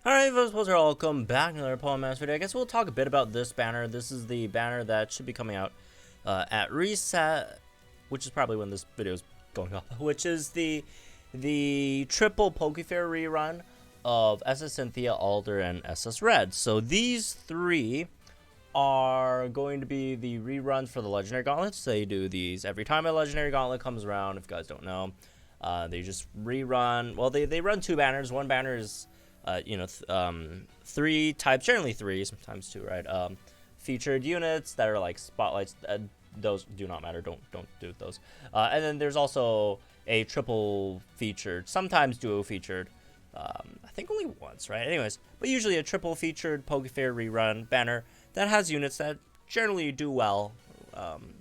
Alright, folks, welcome back to another Pokemon's video. I guess we'll talk a bit about this banner. This is the banner that should be coming out at reset, which is probably when this video is going up, which is the triple Pokefair rerun of SS Cynthia, Alder, and SS Red. So these three are going to be the reruns for the Legendary Gauntlets. They do these every time a Legendary Gauntlet comes around, if you guys don't know. They just rerun, well, they run two banners. One banner is three types, generally three, sometimes two, right? Featured units that are like spotlights. Those do not matter. Don't do those. And then there's also a triple featured, sometimes duo featured. I think only once, right? Anyways, but usually a triple featured Pokefair rerun banner that has units that generally do well.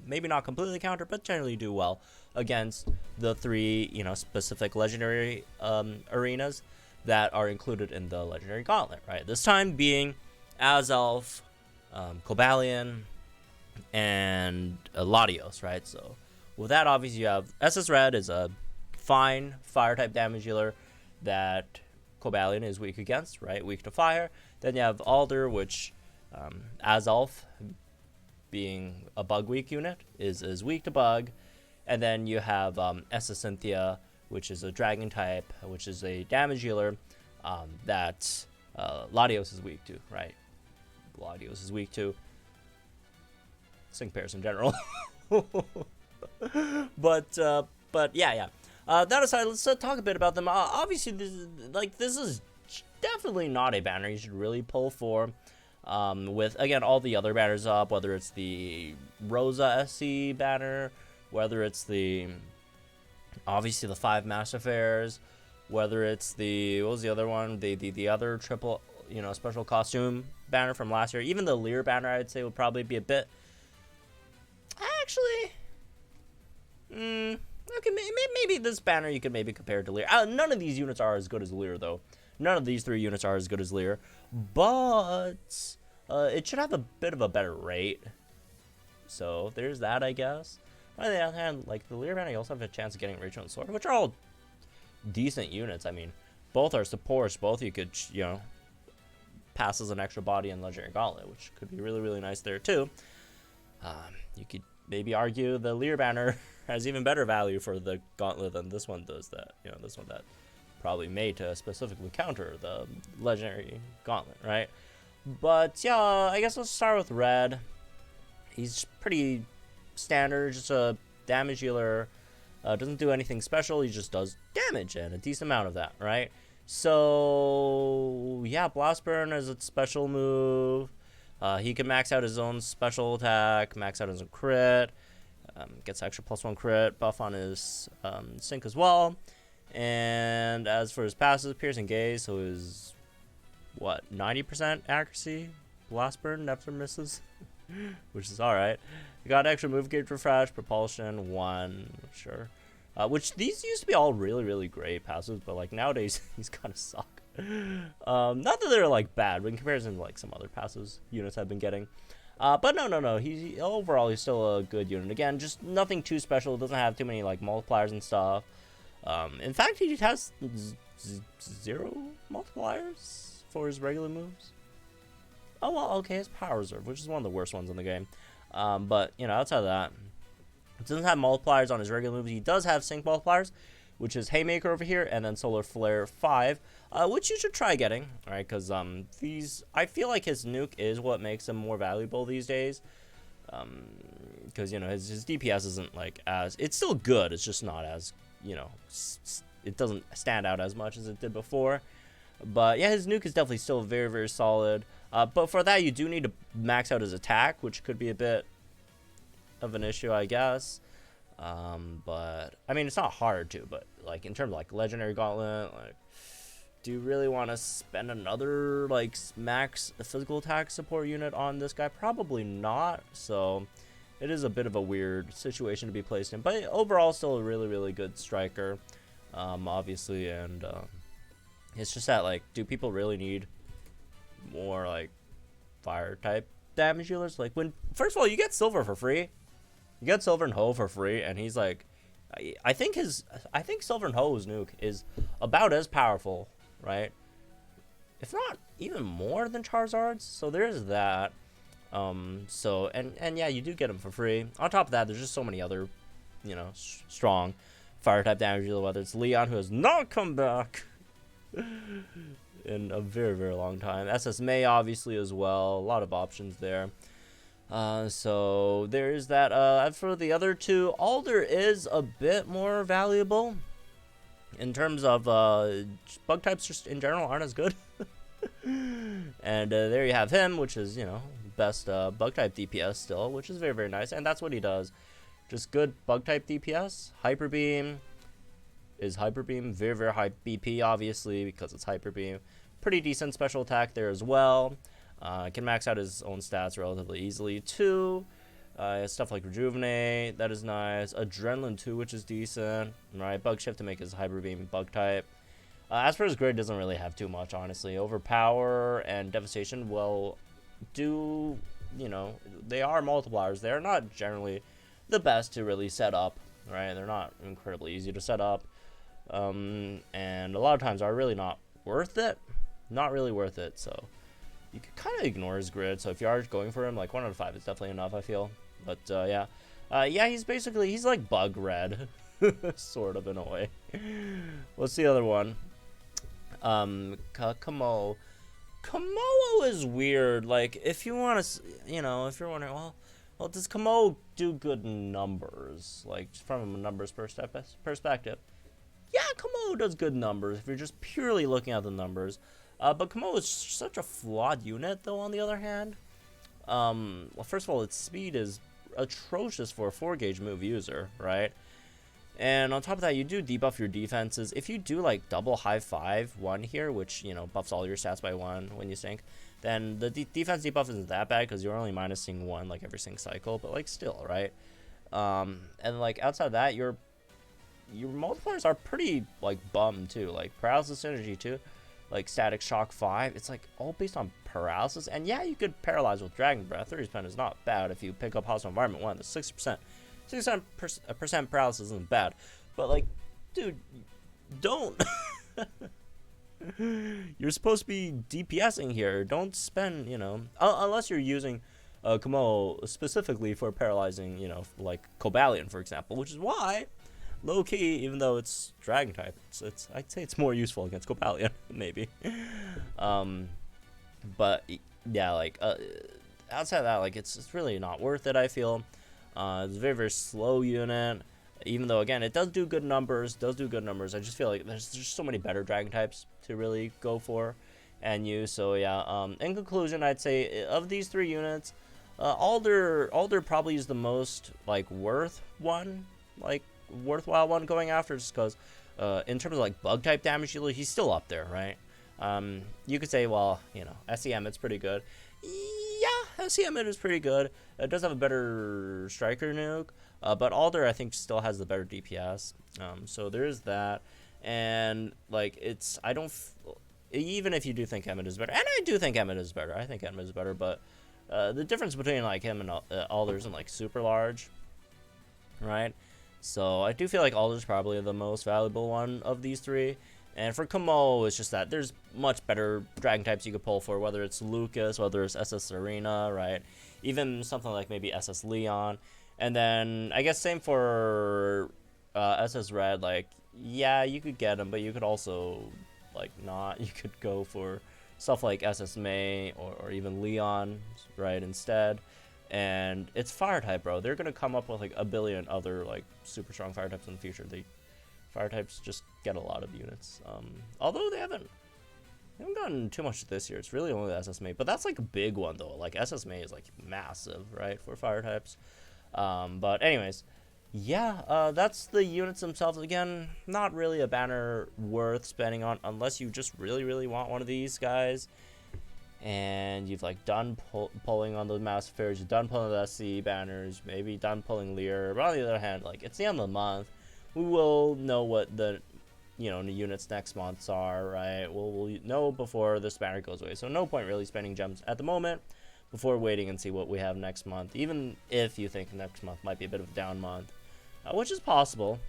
Maybe not completely counter, but generally do well against the three, specific legendary arenas that are included in the Legendary Gauntlet, right? This time being Azelf, Cobalion, and Latios, right? So with that, obviously you have SS Red is a fine fire-type damage dealer that Cobalion is weak against, right? Weak to fire. Then you have Alder, which Azelf, being a bug-weak unit, is weak to bug. And then you have SS Cynthia, which is a dragon type, which is a damage healer that Latios is weak to, right? Latios is weak to sync pairs in general. but yeah. That aside, let's talk a bit about them. Obviously, this is definitely not a banner you should really pull for. With, again, all the other banners up, whether it's the Rosa SC banner, whether it's obviously the 5 Master Fairs, whether it's what was the other one, the other triple, special costume banner from last year. Even the Leer banner, I'd say, would probably be a bit, actually, okay, maybe this banner you could maybe compare to Leer. None of these units are as good as Leer, though. None of these three units are as good as Leer, but it should have a bit of a better rate. So there's that, I guess. On the other hand, like the Leer banner, you also have a chance of getting Rachel and Sword, which are all decent units. I mean, both are supports. Both you could, pass as an extra body in Legendary Gauntlet, which could be really, really nice there too. You could maybe argue the Leer banner has even better value for the Gauntlet than this one does. This one that probably made to specifically counter the Legendary Gauntlet, right? But yeah, I guess let's start with Red. He's pretty standard, just a damage healer. Doesn't do anything special, he just does damage and a decent amount of that, right? So yeah, Blast Burn is a special move. He can max out his own special attack, max out his own crit, gets extra +1 crit buff on his sync as well. And as for his passive, Piercing Gaze, so his 90% accuracy Blast Burn never misses, which is alright. You got extra move gauge refresh, propulsion 1, sure. Which these used to be all really, really great passives, but like nowadays these kind of suck. Not that they're like bad, but in comparison to like some other passives units have been getting. But no. He overall he's still a good unit. Again, just nothing too special. Doesn't have too many like multipliers and stuff. In fact, he has 0 multipliers for his regular moves. Oh well, okay, his Power Reserve, which is one of the worst ones in the game. But outside of that, he doesn't have multipliers on his regular moves. He does have sync multipliers, which is Haymaker over here, and then Solar Flare 5, which you should try getting, right? Because I feel like his nuke is what makes him more valuable these days. Because his DPS isn't like it's still good. It's just not as it doesn't stand out as much as it did before. But yeah, his nuke is definitely still very, very solid. But for that, you do need to max out his attack, which could be a bit of an issue, I guess. But I mean, it's not hard to. But like in terms of like Legendary Gauntlet, like, do you really want to spend another like max physical attack support unit on this guy? Probably not. So it is a bit of a weird situation to be placed in. But overall, still a really, really good striker, obviously, and it's just that, like, do people really need more, like, fire-type damage healers? Like, first of all, you get Silver for free. You get Silver and Ho for free, and he's, like, I think Silver and Ho's nuke is about as powerful, right? if not even more than Charizard's. So there's that. So and yeah, you do get them for free. On top of that, there's just so many other, you know, strong fire type damage dealer. Whether it's Leon, who has not come back in a very long time. SS May obviously as well. A lot of options there. So there's that. As for the other two, Alder is a bit more valuable in terms of bug types. Just in general aren't as good. And there you have him, which is, you know, best bug type DPS still, which is very nice. And that's what he does. Just good bug type DPS. Hyper Beam is Hyper Beam, very high BP obviously because it's Hyper Beam. Pretty decent special attack there as well. Can max out his own stats relatively easily too. Stuff like Rejuvenate, that is nice. Adrenaline too, which is decent. Right, Bug Shift to make his Hyper Beam bug type. As for his grid, doesn't really have too much, honestly. Overpower and Devastation will do, you know, they are multipliers. They're not generally the best to really set up, right? They're not incredibly easy to set up. And a lot of times are really not worth it. Not really worth it, so you can kind of ignore his grid. So if you are going for him, like 1 out of 5 is definitely enough, I feel. But yeah. Yeah, he's like Bug Red, sort of in a way. What's the other one? Kommo-o. Kommo-o is weird. Like, if you want to, you know, if you're wondering, well, does Kommo-o do good numbers? Like, from a numbers perspective. Yeah, Kommo-o does good numbers if you're just purely looking at the numbers. But Kommo-o is such a flawed unit, though, on the other hand. Well, first of all, its speed is atrocious for a 4-gauge move user, right? And on top of that, you do debuff your defenses. If you do like double high 5-1 here, which, you know, buffs all your stats by 1 when you sync, then the defense debuff isn't that bad because you're only minusing 1 like every sync cycle, but like still, right? And like outside of that, your multipliers are pretty like bum too. Like paralysis synergy too, like static shock 5. It's like all based on paralysis. And yeah, you could paralyze with Dragon Breath. 30% is not bad if you pick up Hostile Environment 1. That's 60%. 60% paralysis isn't bad, but like, dude, don't. You're supposed to be DPSing here. Don't spend, you know, unless you're using Kommo-o specifically for paralyzing, you know, like Cobalion, for example, which is why, low key, even though it's Dragon type, it's I'd say it's more useful against Cobalion, maybe. But yeah, like outside of that, like it's really not worth it, I feel. It's a very slow unit, even though again it does do good numbers. I just feel like there's so many better Dragon types to really go for and use. So yeah, in conclusion, I'd say of these 3 units, Alder probably is the most like worthwhile one going after, just because in terms of like bug type damage dealer, he's still up there, right? You could say, well, you know, SEM it's pretty good. Yeah, SEM is pretty good. It does have a better striker nuke, but Alder I think still has the better DPS. So there's that, and like even if you do think Emmett is better, and I do think Emmett is better. I think Emmett is better, but the difference between like him and Alder isn't like super large, right? So I do feel like Alder's probably the most valuable one of these 3. And for Kommo-o, it's just that there's much better Dragon types you could pull for, whether it's Lucas, whether it's SS Serena, right? Even something like maybe SS Leon. And then I guess same for SS Red. Like, yeah, you could get him, but you could also like not. You could go for stuff like SS May or even Leon, right, instead. And it's fire type, bro. They're gonna come up with like a billion other like super strong fire types in the future. Fire types just get a lot of units. Although they haven't gotten too much this year. It's really only the SS May, but that's like a big one though. Like SS May is like massive, right, for fire types. But anyways, yeah, that's the units themselves. Again, not really a banner worth spending on unless you just really want one of these guys. And you've like done pulling on the Mass Affairs, you've done pulling the SC banners, maybe done pulling Lear. But on the other hand, like it's the end of the month. We will know what the, you know, the units next months are, right? We'll know before this banner goes away. So no point really spending gems at the moment before waiting and see what we have next month. Even if you think next month might be a bit of a down month, which is possible.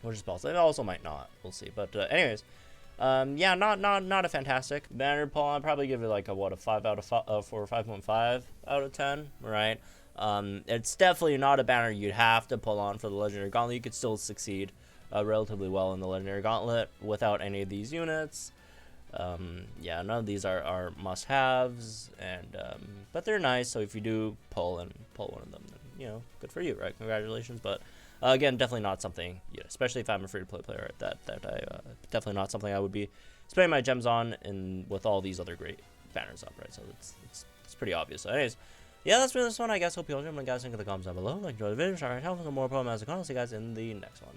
It also might not. We'll see. But anyways, Yeah, not a fantastic banner pull. I'd probably give it like a 5 out of 5 for 5.5 out of 10, right? It's definitely not a banner you'd have to pull on for the Legendary Gauntlet. You could still succeed relatively well in the Legendary Gauntlet without any of these units. Yeah, none of these are must-haves, and but they're nice. So if you do pull one of them, then, you know, good for you, right? Congratulations. But again, definitely not something, especially if I'm a free-to-play player, that I definitely not something I would be spending my gems on, and with all these other great banners up, right? So it's pretty obvious. So anyways, yeah, that's for this one. I guess hope you all enjoyed. Guys, think of the comments down below. Like, enjoy the video, share, and help with more problems. I'll see you guys in the next one.